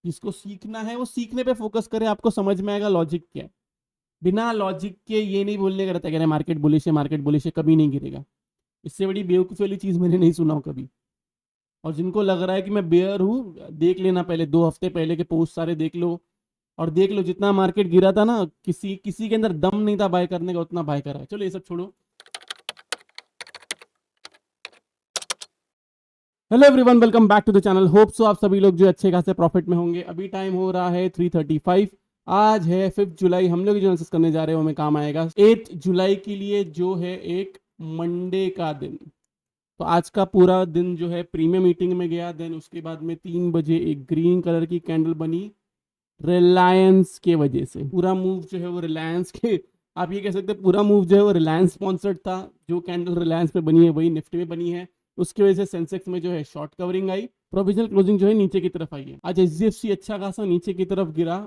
जिसको सीखना है वो सीखने पे फोकस करे, आपको समझ में आएगा लॉजिक क्या है। बिना लॉजिक के ये नहीं बोलने का रहता है कि मार्केट बुलिश है, कभी नहीं गिरेगा। इससे बड़ी बेवकूफ़ी वाली चीज़ मैंने नहीं सुना हो कभी। और जिनको लग रहा है कि मैं बेयर हूँ, देख लेना पहले 2 हफ्ते पहले के पोस्ट सारे देख लो। और देख लो जितना मार्केट गिरा था ना, किसी किसी के अंदर दम नहीं था बाय करने का, उतना बाय करा है। चलो ये सब छोड़ो। Hello everyone, welcome back to the channel. Hope so आप सभी लोग जो अच्छे खासे प्रॉफिट में होंगे। अभी टाइम हो रहा है 3:35। आज है 5 जुलाई। हम लोग जो एनालिसिस करने जा रहे हैं वो हमें काम आएगा 8 जुलाई के लिए, जो है एक मंडे का दिन। तो आज का पूरा दिन जो है प्रीमियम मीटिंग में गया। देन उसके बाद में 3 बजे एक ग्रीन कलर की कैंडल बनी रिलायंस के वजह से। पूरा मूव जो है वो रिलायंस के, आप ये कह सकते हैं पूरा मूव जो है वो रिलायंस स्पॉन्सर्ड था। जो कैंडल रिलायंस पे बनी है वही निफ्टी में बनी है। उसकी वजह से सेंसेक्स में जो है शॉर्ट कवरिंग आई, प्रोविजनल क्लोजिंग जो है नीचे की तरफ आई है। आज एचडीएफसी अच्छा खासा नीचे की तरफ गिरा।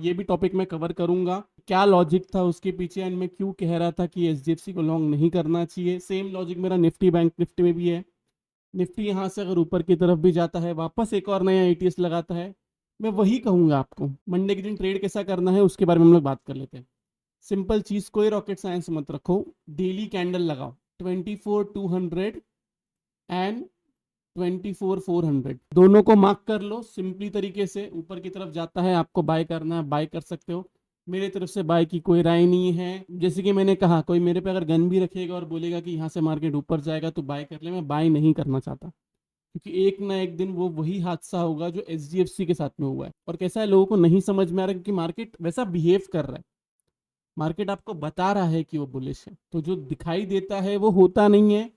ये भी टॉपिक मैं कवर करूंगा, क्या लॉजिक था उसके पीछे एंड मैं क्यों कह रहा था कि एचडीएफसी को लॉन्ग नहीं करना चाहिए। सेम लॉजिक मेरा निफ्टी बैंक निफ्टी में भी है। निफ्टी यहाँ से अगर ऊपर की तरफ भी जाता है, वापस एक और नया एटीएस लगाता है, मैं वही कहूंगा आपको। मंडे के दिन ट्रेड कैसा करना है उसके बारे में हम लोग बात कर लेते हैं। सिंपल चीज, कोई रॉकेट साइंस मत रखो। डेली कैंडल लगाओ 24,200 एंड 24,400, दोनों को मार्क कर लो। सिंपली तरीके से ऊपर की तरफ जाता है, आपको बाय करना है, बाय कर सकते हो। मेरे तरफ से बाय की कोई राय नहीं है। जैसे कि मैंने कहा, कोई मेरे पे अगर गन भी रखेगा और बोलेगा कि यहाँ से मार्केट ऊपर जाएगा तो बाय कर ले, मैं बाय नहीं करना चाहता। क्योंकि एक ना एक दिन वो वही हादसा होगा जो एचडीएफसी के साथ में हुआ है। और कैसा है, लोगों को नहीं समझ में आ रहा है क्योंकि मार्केट वैसा बिहेव कर रहा है। मार्केट आपको बता रहा है कि वो बुलिश है, तो जो दिखाई देता है वो होता नहीं है।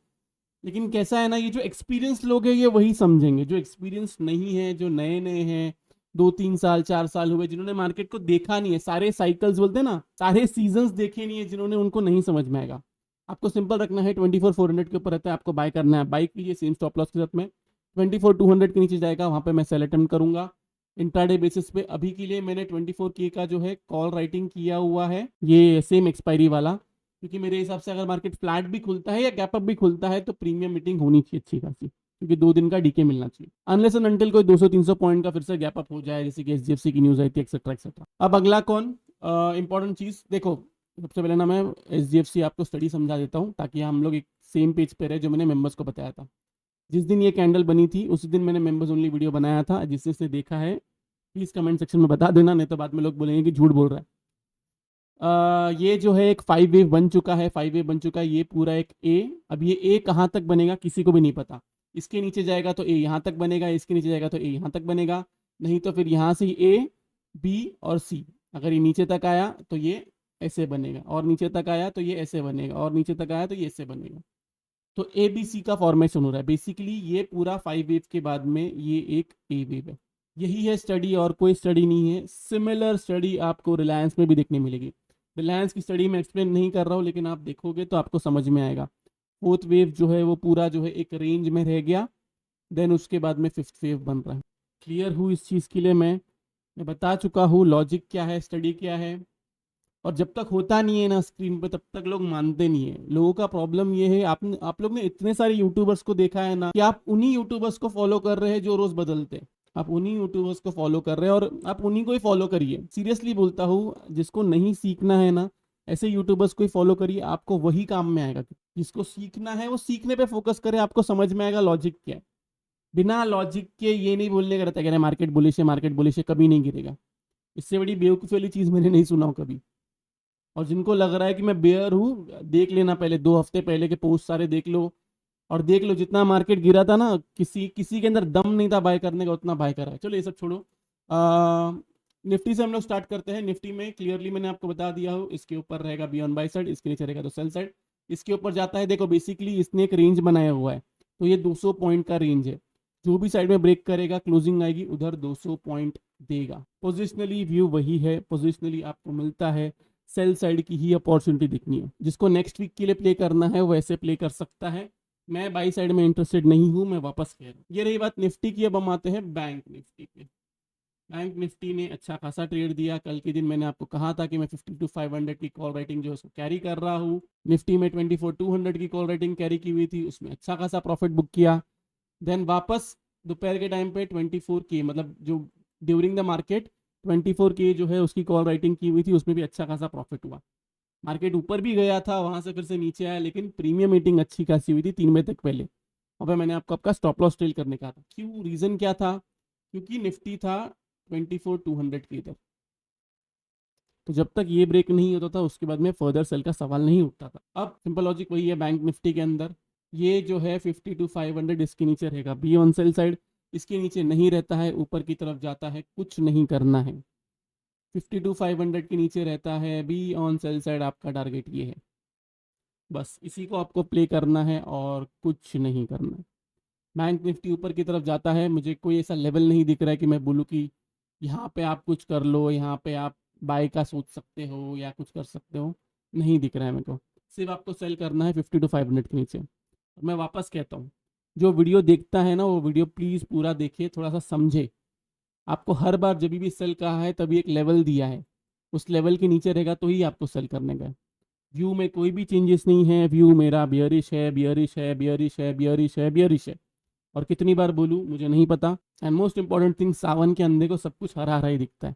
लेकिन कैसा है ना, ये जो एक्सपीरियंस लोग हैं ये वही समझेंगे। जो एक्सपीरियंस नहीं है, जो नए नए हैं, 2-3 साल 4 साल हुए, जिन्होंने मार्केट को देखा नहीं है, सारे साइकिल्स बोलते हैं ना, सारे सीजन देखे नहीं है जिन्होंने, उनको नहीं समझ में आएगा। आपको सिंपल रखना है, 24,400 के ऊपर रहता है, आपको बाय करना है, बाय कीजिए सेम स्टॉप लॉस के साथ में। 24,200 के नीचे जाएगा, वहां पे मैं सेल अटेम्प्ट करूंगा इंट्राडे बेसिस पे। अभी के लिए मैंने 24K का जो है कॉल राइटिंग किया हुआ है, ये सेम एक्सपायरी वाला। क्योंकि मेरे हिसाब से अगर मार्केट फ्लैट भी खुलता है या गैप अप भी खुलता है तो प्रीमियम मीटिंग होनी चाहिए अच्छी खासी, क्योंकि 2 दिन का डीके मिलना चाहिए। अनलेस एंड अनटिल कोई 200-300 पॉइंट का फिर से गैप अप हो जाए, जैसे कि एचडीएफसी की न्यूज आई थी, एक्सेट्रा एक्सेट्रा। अब अगला कौन, इंपॉर्टेंट चीज देखो। सबसे पहले ना मैं एचडीएफसी आपको स्टडी समझा देता हूँ, ताकि हम लोग एक सेम पेज पे रहे, जो मैंने मेंबर्स को बताया था। जिस दिन ये कैंडल बनी थी उसी दिन मैंने मेंबर्स ओनली वीडियो बनाया था। जिसने देखा है प्लीज कमेंट सेक्शन में बता देना, नहीं तो बाद में लोग बोलेंगे कि झूठ बोल रहा है। ये जो है एक 5 वेव बन चुका है, 5 वेव बन चुका है, ये पूरा एक ए। अब ये ए कहाँ तक बनेगा किसी को भी नहीं पता। इसके नीचे जाएगा तो ए यहाँ तक बनेगा, इसके नीचे जाएगा तो ए यहाँ तक बनेगा, नहीं तो फिर यहाँ से ए बी और सी। अगर ये नीचे तक आया तो ये ऐसे बनेगा, और नीचे तक आया तो ये ऐसे बनेगा, और नीचे तक आया तो ये ऐसे बनेगा। तो ए बी सी का फॉर्मेशन हो रहा है। बेसिकली ये पूरा 5 वेव के बाद में ये एक ए वेव है। यही है स्टडी, और कोई स्टडी नहीं है। सिमिलर स्टडी आपको रिलायंस में भी देखने मिलेगी। रिलायंस की स्टडी में एक्सप्लेन नहीं कर रहा हूँ, लेकिन आप देखोगे तो आपको समझ में आएगा। 4th वेव जो है वो पूरा जो है एक रेंज में रह गया, देन उसके बाद में 5th वेव बन रहा है। क्लियर हूँ इस चीज़ के लिए, मैं बता चुका हूँ लॉजिक क्या है, स्टडी क्या है। और जब तक होता नहीं है ना स्क्रीन पे, तब तक लोग मानते नहीं है। लोगों का प्रॉब्लम ये है, आप लोग ने इतने सारे यूट्यूबर्स को देखा है ना, कि आप उन्हीं यूट्यूबर्स को फॉलो कर रहे हैं जो रोज बदलते हैं। आप उन्हीं यूट्यूबर्स को फॉलो कर रहे हैं और आप उन्हीं को ही फॉलो करिए। सीरियसली बोलता हूँ, जिसको नहीं सीखना है ना, ऐसे यूट्यूबर्स को ही फॉलो करिए, आपको वही काम में आएगा। जिसको सीखना है वो सीखने पे फोकस करे, आपको समझ में आएगा लॉजिक क्या है। बिना लॉजिक के ये नहीं बोलने का रहता है कि मार्केट बुलिश है, कभी नहीं गिरेगा। इससे बड़ी बेवकूफ़ी वाली चीज़ मैंने नहीं सुना हो कभी। और जिनको लग रहा है कि मैं बेयर हूँ, देख लेना पहले 2 हफ्ते पहले के पोस्ट सारे देख लो। और देख लो जितना मार्केट गिरा था ना, किसी किसी के अंदर दम नहीं था बाय करने का, उतना बाय करा है। चलो ये सब छोड़ो। निफ्टी से हम लोग स्टार्ट करते हैं। निफ्टी में क्लियरली मैंने आपको बता दिया हूँ, इसके ऊपर रहेगा बी ऑन बाय साइड, इसके नीचे रहेगा तो सेल साइड। इसके ऊपर जाता है, देखो बेसिकली इसने एक रेंज बनाया हुआ है, तो ये 200 पॉइंट का रेंज है। जो भी साइड में ब्रेक करेगा, क्लोजिंग आएगी उधर 200 पॉइंट देगा। पोजिशनली व्यू वही है, पोजिशनली आपको मिलता है सेल साइड की ही अपॉर्चुनिटी दिखनी है। जिसको नेक्स्ट वीक के लिए प्ले करना है वो ऐसे प्ले कर सकता है। मैं बाई साइड में इंटरेस्टेड नहीं हूं, मैं वापस कह रहा हूँ। ये रही बात निफ्टी की। अब हम आते हैं बैंक निफ्टी पे। बैंक निफ्टी ने अच्छा खासा ट्रेड दिया। कल के दिन मैंने आपको कहा था कि मैं 52,500 की कॉल राइटिंग जो है उसको कैरी कर रहा हूँ। निफ्टी में 24,200 की कॉल राइटिंग कैरी की हुई थी, उसमें अच्छा खासा प्रॉफिट बुक किया। देन वापस दोपहर के टाइम पे 24K, मतलब जो ड्यूरिंग द मार्केट 24K जो है उसकी कॉल राइटिंग की हुई थी, उसमें भी अच्छा खासा प्रॉफिट हुआ। मार्केट ऊपर भी गया था, वहां से फिर से नीचे आया, लेकिन प्रीमियम मीटिंग अच्छी खासी हुई थी 3 बजे तक पहले। और फिर मैंने आपको आपका स्टॉप लॉस ट्रेल करने कहा था। क्यों, रीजन क्या था? क्योंकि निफ्टी था 24,200 के इधर। तो जब तक ये ब्रेक नहीं होता था उसके बाद में फर्दर सेल का सवाल नहीं उठता था। अब सिंपल लॉजिक वही है बैंक निफ्टी के अंदर, ये जो है 52,500 इसके नीचे रहेगा, बी ऑन सेल साइड। इसके नीचे नहीं रहता है, ऊपर की तरफ जाता है, कुछ नहीं करना है। 52,500 के नीचे रहता है, बी ऑन सेल साइड, आपका टारगेट ये है। बस इसी को आपको प्ले करना है और कुछ नहीं करना है। बैंक निफ्टी ऊपर की तरफ जाता है, मुझे कोई ऐसा लेवल नहीं दिख रहा है कि मैं बोलूँ कि यहाँ पे आप कुछ कर लो, यहाँ पे आप बाय का सोच सकते हो या कुछ कर सकते हो। नहीं दिख रहा है मेरे को। सिर्फ आपको सेल करना है 52,500 के नीचे। और मैं वापस कहता हूँ, जो वीडियो देखता है ना वो वीडियो प्लीज़ पूरा देखे, थोड़ा सा समझे। आपको हर बार जब भी सेल कहा है तभी एक लेवल दिया है, उस लेवल के नीचे रहेगा तो ही आपको सेल करने का है। व्यू में कोई भी चेंजेस नहीं है, व्यू मेरा बियरिश है, बियरिश है, बियरिश है, बियरिश है, बियरिश है। और कितनी बार बोलूँ मुझे नहीं पता। एंड मोस्ट इंपॉर्टेंट थिंग, सावन के अंधे को सब कुछ हरा हरा ही दिखता है।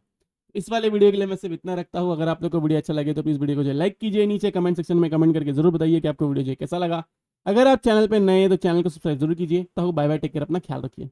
इस वाले वीडियो के लिए मैं सिर्फ इतना रखता हूँ। अगर आप लोग को वीडियो अच्छा लगे तो प्लीज़ वीडियो को जो लाइक कीजिए, नीचे कमेंट सेक्शन में कमेंट करके जरूर बताइए कि आपको वीडियो जो कैसा लगा। अगर आप चैनल पर नए हैं तो चैनल को सब्सक्राइब जरूर कीजिए। तो बाय बाय, टेक केयर, अपना ख्याल रखिए।